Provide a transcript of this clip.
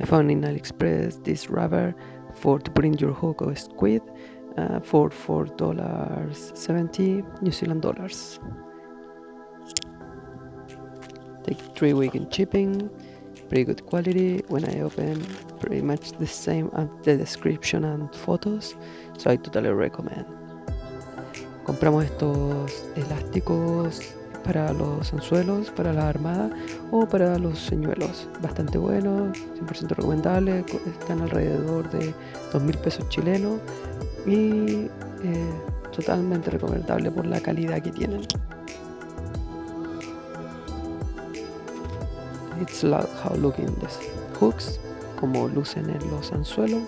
I found in AliExpress this rubber for to put in your hook or squid for $4.70 New Zealand dollars. Take 3 weeks in shipping, pretty good quality. When I open, pretty much the same as the description and photos, so I totally recommend. Compramos estos elásticos para los anzuelos, para la armada o para los señuelos. Bastante buenos, 100% recomendable, están alrededor de 2.000 pesos chilenos y totalmente recomendable por la calidad que tienen. It's like how looking the hooks, como lucen en los anzuelos.